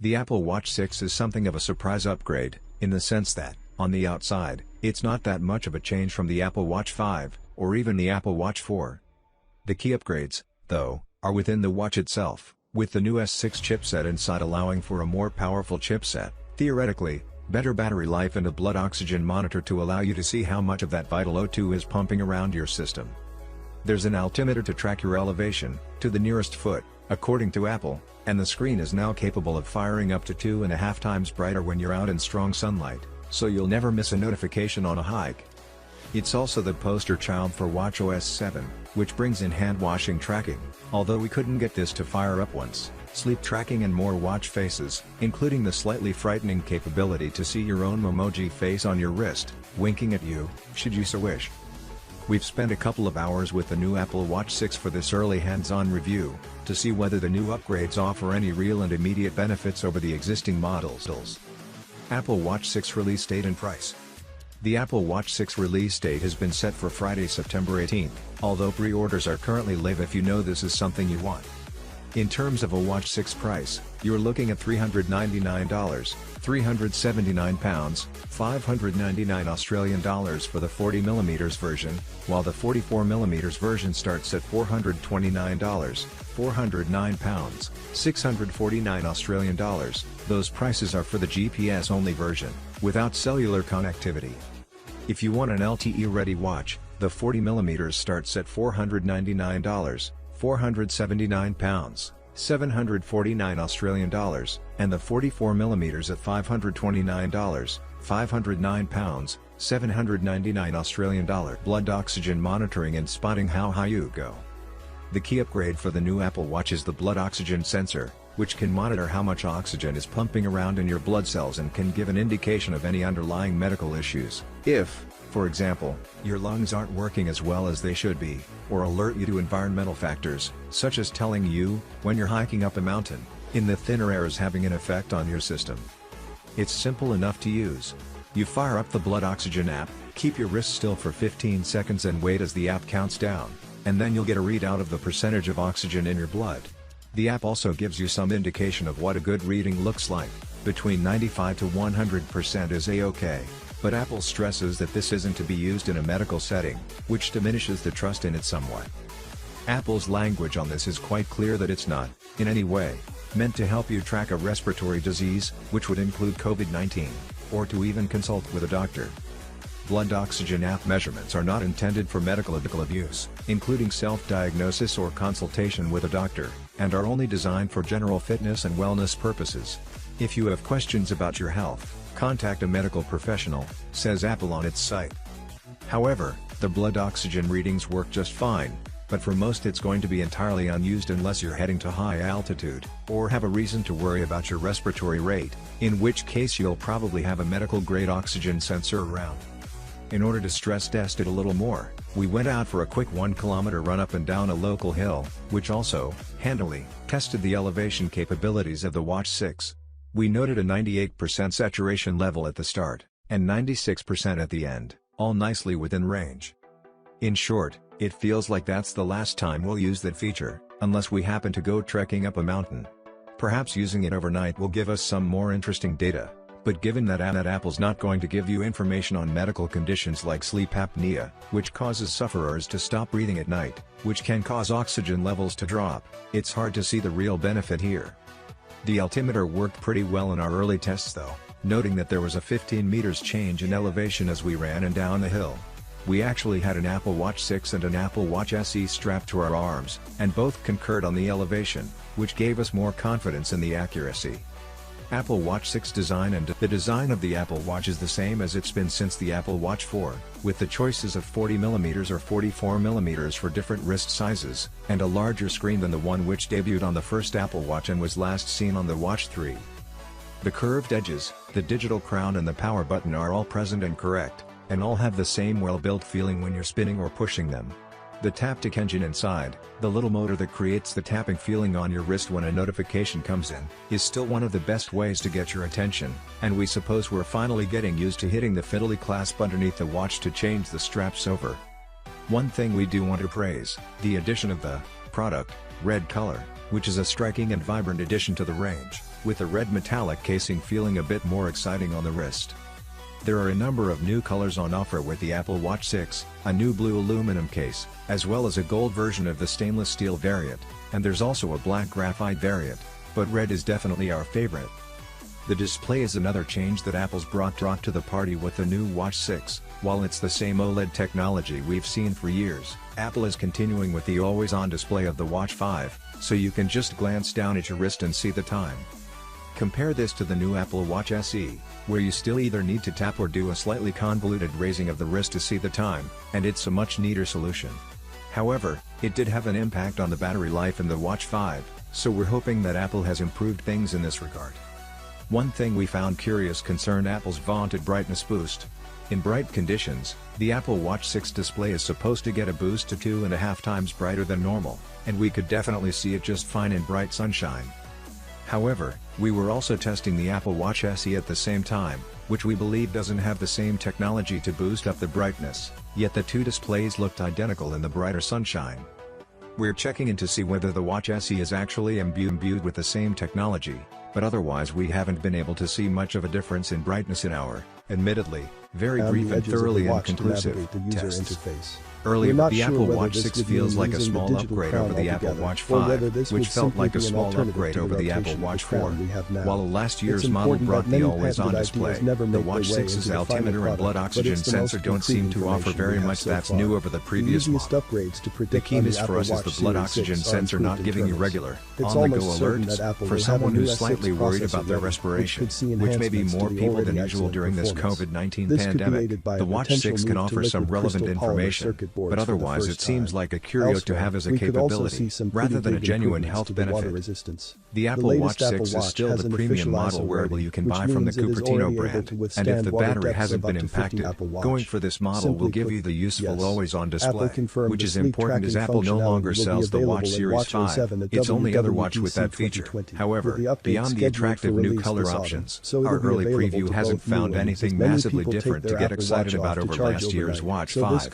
The Apple Watch 6 is something of a surprise upgrade, in the sense that, on the outside, it's not that much of a change from the Apple Watch 5, or even the Apple Watch 4. The key upgrades, though, are within the watch itself, with the new S6 chipset inside allowing for a more powerful chipset, theoretically, better battery life and a blood oxygen monitor to allow you to see how much of that vital O2 is pumping around your system. There's an altimeter to track your elevation, to the nearest foot, according to Apple, and the screen is now capable of firing up to 2.5 times brighter when you're out in strong sunlight, so you'll never miss a notification on a hike. It's also the poster child for watchOS 7, which brings in hand-washing tracking, although we couldn't get this to fire up once, sleep tracking and more watch faces, including the slightly frightening capability to see your own Memoji face on your wrist, winking at you, should you so wish. We've spent a couple of hours with the new Apple Watch 6 for this early hands-on review, to see whether the new upgrades offer any real and immediate benefits over the existing models. Apple Watch 6 release date and price. The Apple Watch 6 release date has been set for Friday, September 18th, although pre-orders are currently live if you know this is something you want. In terms of a Watch 6 price, you're looking at $399, £379, $599 for the 40mm version, while the 44mm version starts at $429, £409, $649. Those prices are for the GPS-only version, without cellular connectivity. If you want an LTE-ready watch, the 40mm starts at $499, £479, $749, and the 44mm at $529, £509, $799. Blood oxygen monitoring and spotting how high you go. The key upgrade for the new Apple Watch is the blood oxygen sensor, which can monitor how much oxygen is pumping around in your blood cells and can give an indication of any underlying medical issues, if, for example, your lungs aren't working as well as they should be, or alert you to environmental factors, such as telling you, when you're hiking up a mountain, the thinner air is having an effect on your system. It's simple enough to use. You fire up the blood oxygen app, keep your wrist still for 15 seconds and wait as the app counts down, and then you'll get a readout of the percentage of oxygen in your blood. The app also gives you some indication of what a good reading looks like, between 95 to 100% is A-OK, but Apple stresses that this isn't to be used in a medical setting, which diminishes the trust in it somewhat. Apple's language on this is quite clear that it's not, in any way, meant to help you track a respiratory disease, which would include COVID-19, or to even consult with a doctor. Blood oxygen app measurements are not intended for medical use, including self-diagnosis or consultation with a doctor, and are only designed for general fitness and wellness purposes. If you have questions about your health, contact a medical professional, says Apple on its site. However, the blood oxygen readings work just fine, but for most it's going to be entirely unused unless you're heading to high altitude, or have a reason to worry about your respiratory rate, in which case you'll probably have a medical-grade oxygen sensor around. In order to stress test it a little more, we went out for a quick 1-kilometer run up and down a local hill, which also, handily, tested the elevation capabilities of the Watch 6. We noted a 98% saturation level at the start, and 96% at the end, all nicely within range. In short, it feels like that's the last time we'll use that feature, unless we happen to go trekking up a mountain. Perhaps using it overnight will give us some more interesting data. But given that Apple's not going to give you information on medical conditions like sleep apnea, which causes sufferers to stop breathing at night, which can cause oxygen levels to drop, it's hard to see the real benefit here. The altimeter worked pretty well in our early tests though, noting that there was a 15 meters change in elevation as we ran and down the hill. We actually had an Apple Watch 6 and an Apple Watch SE strapped to our arms, and both concurred on the elevation, which gave us more confidence in the accuracy. Apple Watch 6 design. And the design of the Apple Watch is the same as it's been since the Apple Watch 4, with the choices of 40mm or 44mm for different wrist sizes, and a larger screen than the one which debuted on the first Apple Watch and was last seen on the Watch 3. The curved edges, the digital crown and the power button are all present and correct, and all have the same well-built feeling when you're spinning or pushing them. The Taptic engine inside, the little motor that creates the tapping feeling on your wrist when a notification comes in, is still one of the best ways to get your attention, and we suppose we're finally getting used to hitting the fiddly clasp underneath the watch to change the straps over. One thing we do want to praise, the addition of the product, red color, which is a striking and vibrant addition to the range, with the red metallic casing feeling a bit more exciting on the wrist. There are a number of new colors on offer with the Apple Watch 6, a new blue aluminum case, as well as a gold version of the stainless steel variant, and there's also a black graphite variant, but red is definitely our favorite. The display is another change that Apple's brought to the party with the new Watch 6. While it's the same OLED technology we've seen for years, Apple is continuing with the always-on display of the Watch 5, so you can just glance down at your wrist and see the time. Compare this to the new Apple Watch SE, where you still either need to tap or do a slightly convoluted raising of the wrist to see the time, and it's a much neater solution. However, it did have an impact on the battery life in the Watch 5, so we're hoping that Apple has improved things in this regard. One thing we found curious concerned Apple's vaunted brightness boost. In bright conditions, the Apple Watch 6 display is supposed to get a boost to 2.5 times brighter than normal, and we could definitely see it just fine in bright sunshine. However, we were also testing the Apple Watch SE at the same time, which we believe doesn't have the same technology to boost up the brightness, yet the two displays looked identical in the brighter sunshine. We're checking in to see whether the Watch SE is actually imbued with the same technology, but otherwise we haven't been able to see much of a difference in brightness in our, admittedly, very brief and thoroughly inconclusive tests. Earlier, the Apple Watch 6 feels like a small upgrade over the Apple Watch 5, which felt like a small upgrade over the Apple Watch 4. While last year's model brought the always-on display, the Watch 6's altimeter and blood oxygen sensor don't seem to offer very much that's new over the previous model. The key miss for us is the blood oxygen sensor not giving you regular, on-the-go alerts, for someone who's slightly worried about their respiration, which may be more people than usual during this COVID-19 pandemic. The Watch 6 can offer some relevant information, but otherwise it seems like a curio to have as a capability, rather than a genuine health benefit. The Apple Watch 6 is still the premium model wearable you can buy from the Cupertino brand, and if the battery hasn't been impacted, going for this model will give you the useful always-on display, which is important as Apple no longer sells the Watch Series 5, its only other watch with that feature. However, beyond the attractive new color options, our early preview hasn't found anything massively different to get excited about over last year's Watch 5.